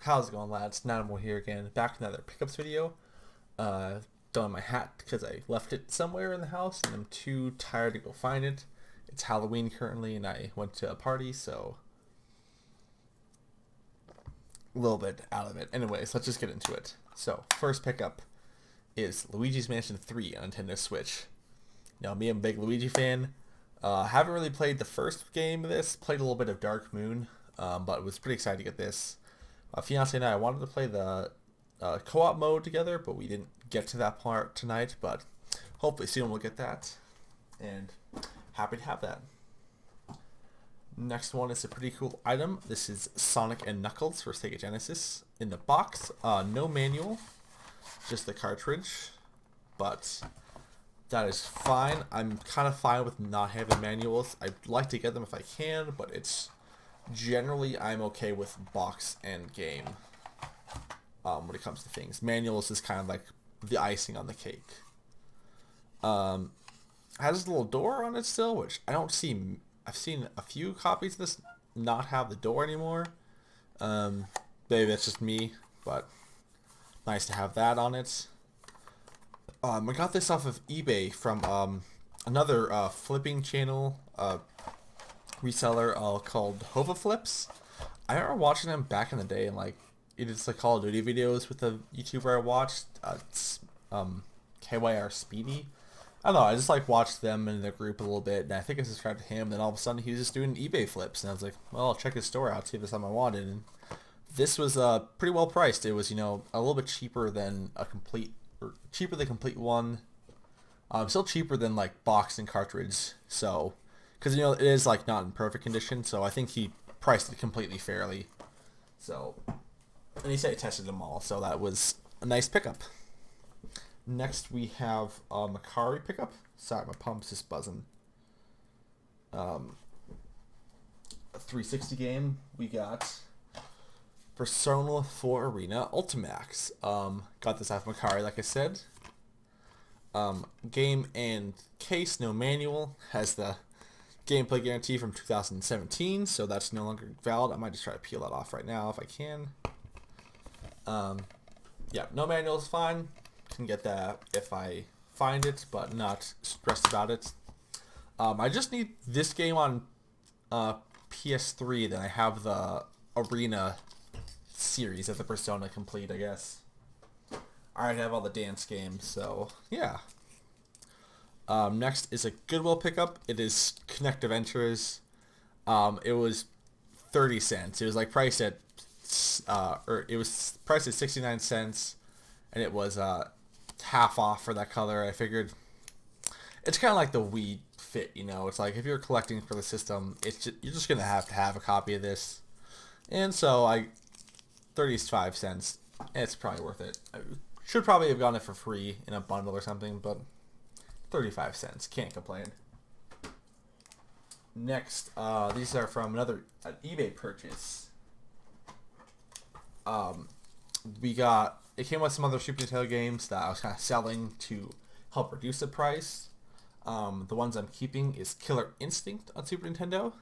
How's it going, lads? Nadamoor here again, back with another pickups video. Throwing my hat because I left it somewhere in the house and I'm too tired to go find it. It's Halloween currently and I went to a party, so a little bit out of it. Anyways, let's just get into it. So, first pickup is Luigi's Mansion 3 on Nintendo Switch. Now, me, I'm a big Luigi fan. Haven't really played the first game of this, played a little bit of Dark Moon, but was pretty excited to get this. Fiance and I wanted to play the co-op mode together, but we didn't get to that part tonight, but hopefully soon we'll get that, and happy to have that. Next one is a pretty cool item. This is Sonic and Knuckles for Sega Genesis. In the box, no manual, just the cartridge, but that is fine. I'm kind of fine with not having manuals. I'd like to get them if I can, but it's generally I'm okay with box and game when it comes to things. Manuals is kind of like the icing on the cake. Has a little door on it still, which I don't see. I've seen a few copies of this not have the door anymore. Maybe that's just me, but nice to have that on it. I got this off of eBay from another flipping channel reseller called Hova Flips. I remember watching them back in the day, and like it is like Call of Duty videos with the YouTuber I watched. It's KYR Speedy. I don't know. I just like watched them in the group a little bit, and I think I subscribed to him. Then all of a sudden, he was just doing eBay flips, and I was like, "Well, I'll check his store out, see if it's something I wanted." And this was pretty well priced. It was, a little bit cheaper than a complete, or cheaper than complete one. Still cheaper than like box and cartridge. So, because it is like not in perfect condition. So I think he priced it completely fairly. So, and he said he tested them all. So that was a nice pickup. Next, we have a Macari pickup. Sorry, my pump's just buzzing. A 360 game. We got Persona 4 Arena Ultimax. Got this off Macari, like I said. Game and case, no manual. Has the gameplay guarantee from 2017, so that's no longer valid. I might just try to peel that off right now if I can. Yeah, no manual is fine. Can get that if I find it, but not stressed about it. I just need this game on PS3. Then I have the Arena series of the Persona complete, I guess. I already have all the dance games, so yeah. Next is a Goodwill pickup. It is Connective Interest. It was 30 cents. It was like priced at, it was priced at 69 cents, and it was half off for that color. I figured it's kind of like the Wii Fit, It's like if you're collecting for the system, you're just gonna have to have a copy of this, and so 35 cents. It's probably worth it. I should probably have gotten it for free in a bundle or something, but 35 cents, can't complain. Next, these are from an eBay purchase. It came with some other Super Nintendo games that I was kind of selling to help reduce the price. The ones I'm keeping is Killer Instinct on Super Nintendo.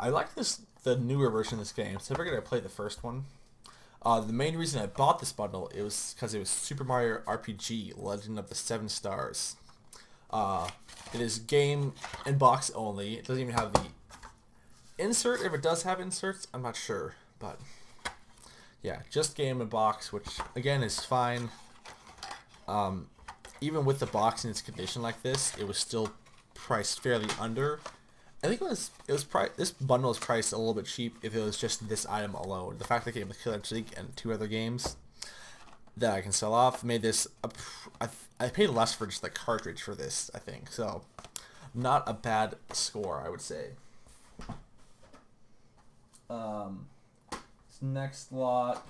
I like the newer version of this game, so I figured I'd play the first one. The main reason I bought this bundle was because it was Super Mario RPG Legend of the Seven Stars. It is game and box only. It doesn't even have the insert. If it does have inserts, I'm not sure, but yeah, just game and box, which again is fine. Even with the box in its condition like this, it was still priced fairly under. I think this bundle was priced a little bit cheap if it was just this item alone. The fact that it came with Killer Instinct and 2 other games that I can sell off made this I paid less for just the cartridge for this, I think. So not a bad score, I would say. This next lot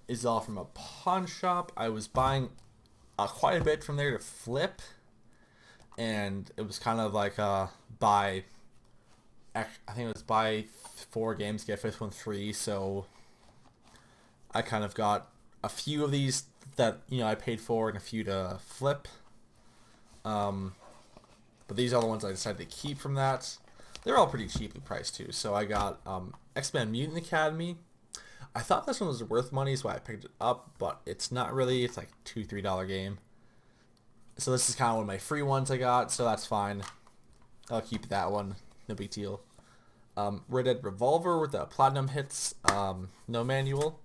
is all from a pawn shop. I was buying quite a bit from there to flip, and it was kind of like I think it was buy 4 games, get 5th one free, so I kind of got a few of these that I paid for and a few to flip. But these are the ones I decided to keep from that. They're all pretty cheaply priced too. So I got Expen Mutant Academy. I thought this one was worth money, so I picked it up, but it's not really. It's like $2-3 game. So this is kind of one of my free ones I got, so that's fine. I'll keep that one. No big deal. Red Dead Revolver with the platinum hits. No manual.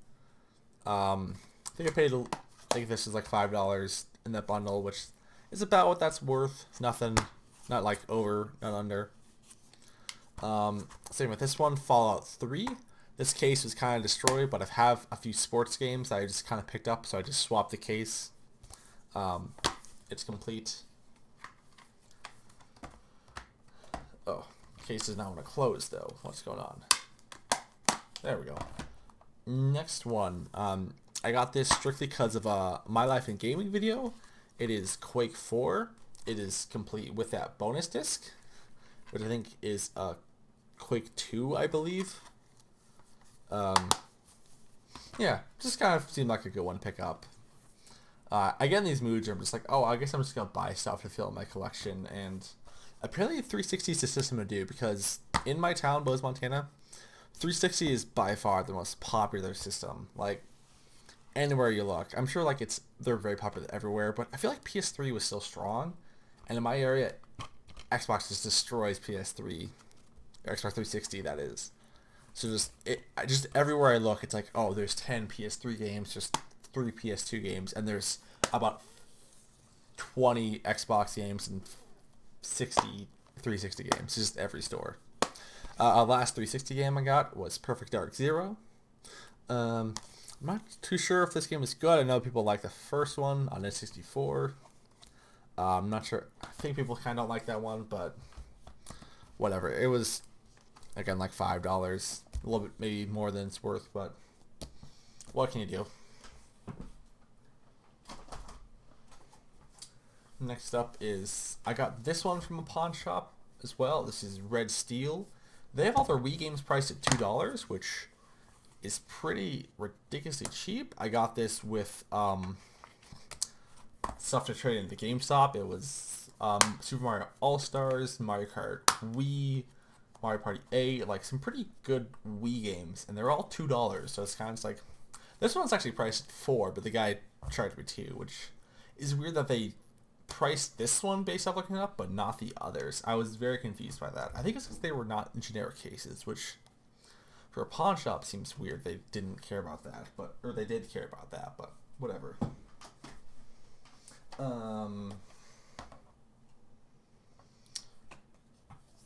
I think I think this is like $5 in that bundle, which is about what that's worth. Nothing, not like over, not under. Same with this one, Fallout 3. This case was kind of destroyed, but I have a few sports games that I just kind of picked up, so I just swapped the case. It's complete. Oh, case is now going to close though. What's going on? There we go. Next one. I got this strictly because of My Life in Gaming video. It is Quake IV. It is complete with that bonus disc, which I think is Quake 2, I believe. Yeah, just kind of seemed like a good one to pick up. I get in these moods where I'm just like, oh, I guess I'm just going to buy stuff to fill my collection, and apparently 360 is the system to do, because in my town, Bose, Montana, 360 is by far the most popular system. Like, anywhere you look. I'm sure like they're very popular everywhere, but I feel like PS3 was still strong, and in my area, Xbox just destroys PS3, or Xbox 360, that is. So just everywhere I look, it's like, oh, there's 10 PS3 games, just 3 PS2 games, and there's about 20 Xbox games and 60 360 games. Just every store. Last 360 game I got was Perfect Dark Zero. I'm not too sure if this game is good. I know people like the first one on N64. I'm not sure. I think people kind of don't like that one, but whatever. It was, again, like $5. A little bit, maybe more than it's worth, but what can you do? Next up is, I got this one from a pawn shop as well. This is Red Steel. They have all their Wii games priced at $2, which is pretty ridiculously cheap. I got this with stuff to trade in the GameStop. It was Super Mario AllStars, Mario Kart Wii, Mario Party 8, like some pretty good Wii games, and they're all $2. So it's kind of like, this one's actually priced at $4, but the guy charged me $2, which is weird that they priced this one based off looking it up, but not the others. I was very confused by that. I think it's because they were not in generic cases, which for a pawn shop seems weird. They didn't care about that, or they did care about that, but whatever.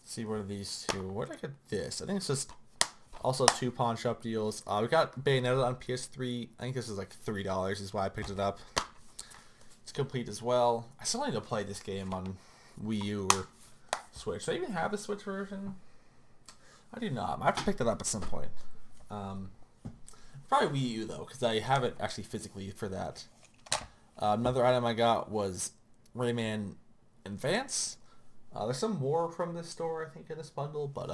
See, what are these two? Where did I get this? I think it's just also 2 pawn shop deals. We got Bayonetta on PS3. I think this is like $3 is why I picked it up. It's complete as well. I still need to play this game on Wii U or Switch. Do I even have a Switch version? I do not. I have to pick that up at some point. Probably Wii U though, because I have it actually physically for that. Another item I got was Rayman Advance. There's some more from this store, I think, in this bundle, but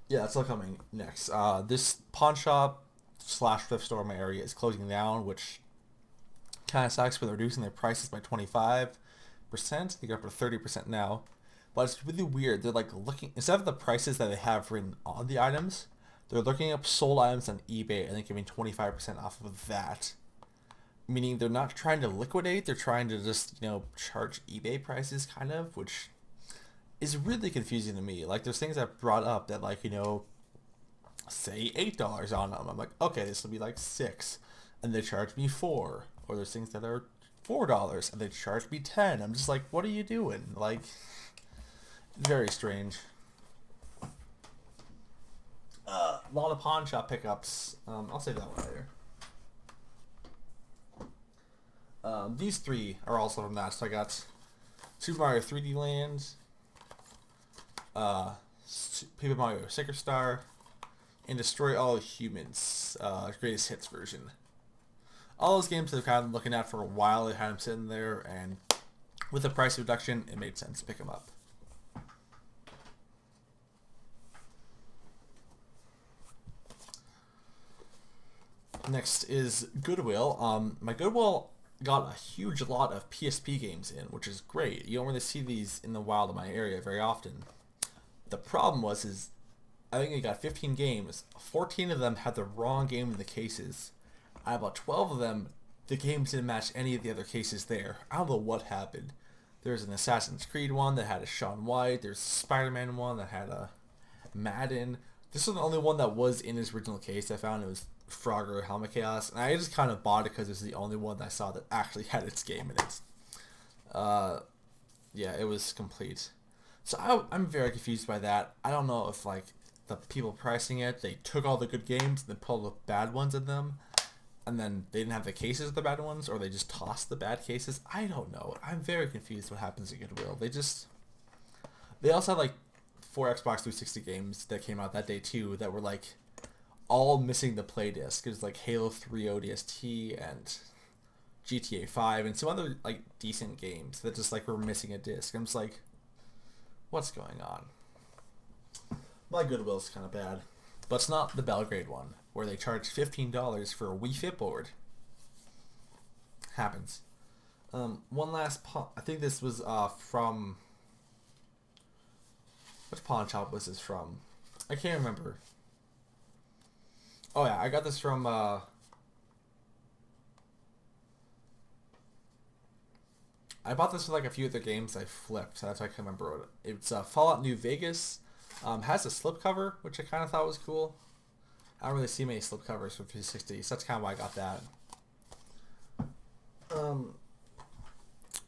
yeah, that's all coming next. This pawn shop / thrift store in my area is closing down, which kind of sucks, but they're reducing their prices by 25%. They're up to 30% now. But it's really weird. They're like looking, instead of the prices that they have written on the items, they're looking up sold items on eBay and then giving 25% off of that. Meaning they're not trying to liquidate, they're trying to just, charge eBay prices kind of, which is really confusing to me. Like, there's things I've brought up that, like, say $8 on them. I'm like, okay, this will be like $6, and they charge me $4. Or there's things that are $4 and they charge me $10. I'm just like, what are you doing? Like, very strange. A lot of pawn shop pickups. I'll save that one later. These 3 are also from that. So I got Super Mario 3D Land, Paper Mario Sticker Star, and Destroy All Humans, Greatest Hits version. All those games I've kind of been looking at for a while. I had them sitting there, and with the price reduction, it made sense to pick them up. Next is Goodwill. My Goodwill got a huge lot of PSP games in, which is great. You don't really see these in the wild in my area very often. The problem is I think they got 15 games. 14 of them had the wrong game in the cases. Out of about 12 of them, the games didn't match any of the other cases there. I don't know what happened. There's an Assassin's Creed one that had a Shaun White. There's a Spider-Man one that had a Madden. This was the only one that was in his original case. I found it was Frogger Helmet Chaos, and I just kind of bought it because it was the only one that I saw that actually had its game in it. Yeah, it was complete. So I'm very confused by that. I don't know if like the people pricing it, they took all the good games and then pulled the bad ones in them, and then they didn't have the cases of the bad ones, or they just tossed the bad cases. I don't know. I'm very confused what happens at Goodwill. They also had like 4 Xbox 360 games that came out that day too that were like all missing the play disc. It was like Halo 3 ODST and GTA 5 and some other like decent games that just like were missing a disc. I'm just like, what's going on? My Goodwill's kind of bad, but it's not the Belgrade one where they charge $15 for a Wii Fit board. Happens. One last I think this was from, which pawn shop was this from? I can't remember. Oh yeah, I got this from I bought this for like a few other games I flipped. That's why I can remember it. It's Fallout New Vegas. Has a slipcover, which I kind of thought was cool. I don't really see many slipcovers for 360, so that's kind of why I got that.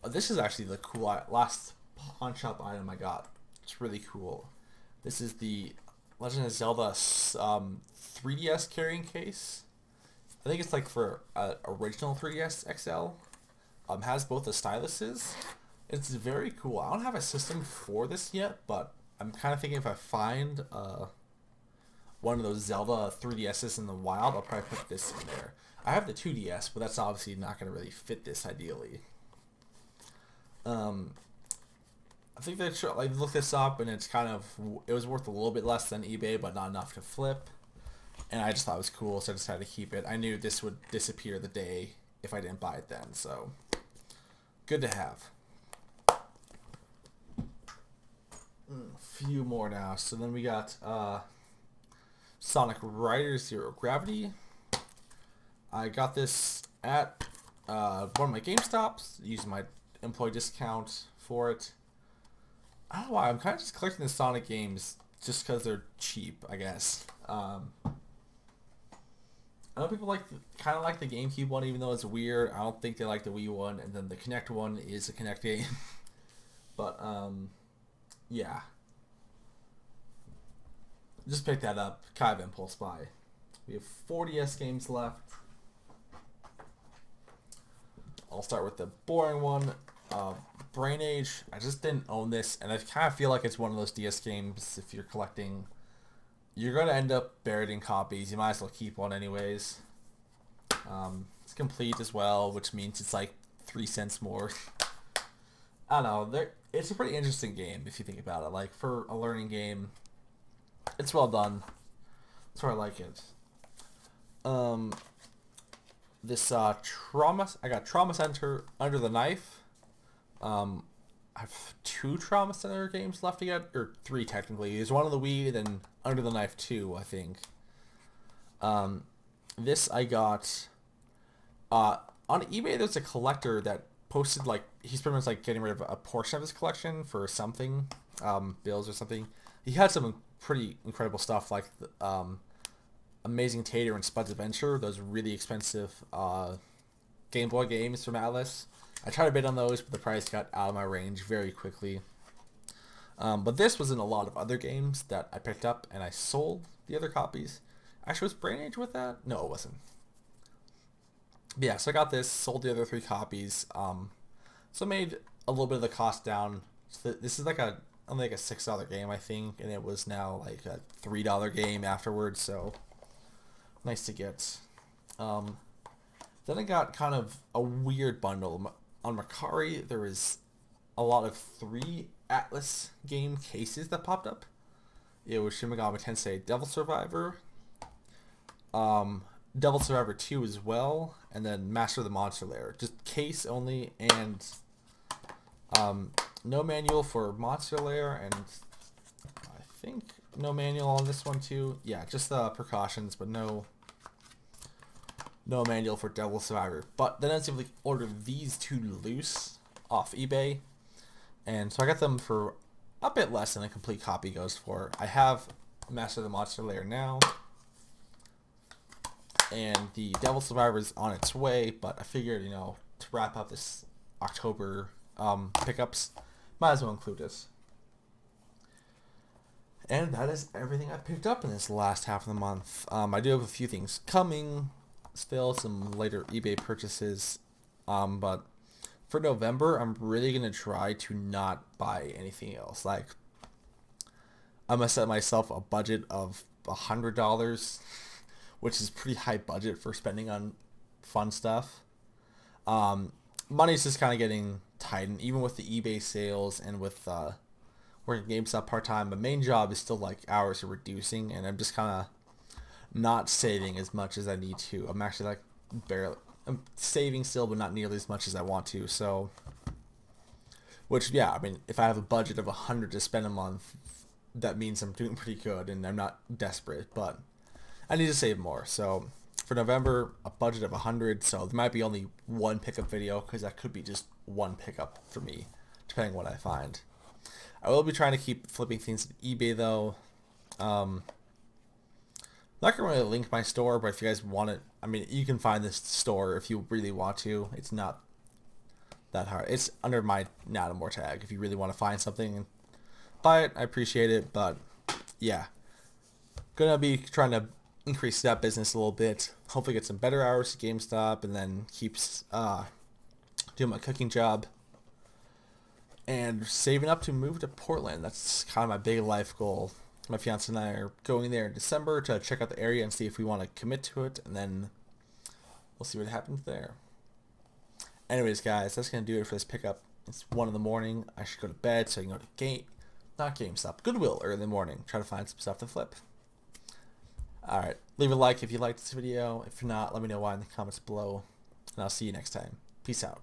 This is actually the cool last pawn shop item I got. It's really cool. This is the Legend of Zelda 3DS carrying case. I think it's like for original 3DS XL. Has both the styluses. It's very cool. I don't have a system for this yet, but I'm kind of thinking if I find one of those Zelda 3DSs in the wild, I'll probably put this in there. I have the 2DS, but that's obviously not going to really fit this ideally. I think they like look this up, and it was worth a little bit less than eBay, but not enough to flip. And I just thought it was cool, so I decided to keep it. I knew this would disappear the day if I didn't buy it then, so good to have. Few more now. So then we got Sonic Riders Zero Gravity. I got this at one of my GameStops, using my employee discount for it. I don't know why, I'm kind of just collecting the Sonic games just because they're cheap, I guess. I know people kind of like the GameCube one, even though it's weird. I don't think they like the Wii one, and then the Kinect one is a Kinect game. But yeah, just pick that up, kind of impulse buy. We have 40S games left. I'll start with the boring one. Brain Age. I just didn't own this, and I kind of feel like it's one of those DS games. If you're collecting, you're gonna end up buried in copies. You might as well keep one anyways. It's complete as well, which means it's like 3 cents more. I don't know. It's a pretty interesting game if you think about it. Like for a learning game, it's well done. That's why I like it. This Trauma. I got Trauma Center Under the Knife. I have 2 Trauma Center games left to get, or 3 technically. There's one on the Wii, then Under the Knife 2, I think. This I got on eBay. There's a collector that posted like he's pretty much like getting rid of a portion of his collection for something, bills or something. He had some pretty incredible stuff like Amazing Tater and Spud's Adventure, those really expensive Game Boy games from Atlas. I tried to bid on those, but the price got out of my range very quickly. But this was in a lot of other games that I picked up, and I sold the other copies. Actually, was Brain Age with that? No, it wasn't. But yeah, so I got this, sold the other 3 copies. So made a little bit of the cost down. So this is like only like a $6 game, I think, and it was now like a $3 game afterwards. So nice to get. Then I got kind of a weird bundle. On Mercari, there was a lot of 3 Atlas game cases that popped up. It was Shin Megami Tensei Devil Survivor, Devil Survivor 2 as well, and then Master of the Monster Lair. Just case only, and no manual for Monster Lair, and I think no manual on this one too. Yeah, just the precautions, but no manual for Devil Survivor. But then I simply ordered these two loose off eBay, and so I got them for a bit less than a complete copy goes for. I have Master of the Monster Lair now, and the Devil Survivor is on its way, but I figured, you know, to wrap up this October pickups, might as well include this. And that is everything I picked up in this last half of the month. I do have a few things coming, still some later eBay purchases, but for November, I'm really going to try to not buy anything else. Like, I'm going to set myself a budget of $100, which is pretty high budget for spending on fun stuff. Money's just kind of getting tight, and even with the eBay sales and with working GameStop part-time, my main job is still like hours are reducing, and I'm just kind of not saving as much as I need to. I'm actually like I'm saving still, but not nearly as much as I want to. So, which, yeah, I mean, if I have a budget of $100 to spend a month, that means I'm doing pretty good, and I'm not desperate. But I need to save more. So for November, a budget of $100. So there might be only one pickup video, because that could be just one pickup for me, depending on what I find. I will be trying to keep flipping things at eBay though. Not gonna really link my store, but if you guys want it, I mean, you can find this store if you really want to. It's not that hard. It's under my Nadamoor tag. If you really want to find something and buy it, I appreciate it. But yeah, gonna be trying to increase that business a little bit. Hopefully get some better hours at GameStop, and then keeps doing my cooking job and saving up to move to Portland. That's kind of my big life goal. My fiance and I are going there in December to check out the area and see if we want to commit to it, and then we'll see what happens there. Anyways, guys, that's going to do it for this pickup. It's 1 in the morning. I should go to bed so I can go to GameStop, Goodwill early in the morning. Try to find some stuff to flip. Alright, leave a like if you liked this video. If not, let me know why in the comments below, and I'll see you next time. Peace out.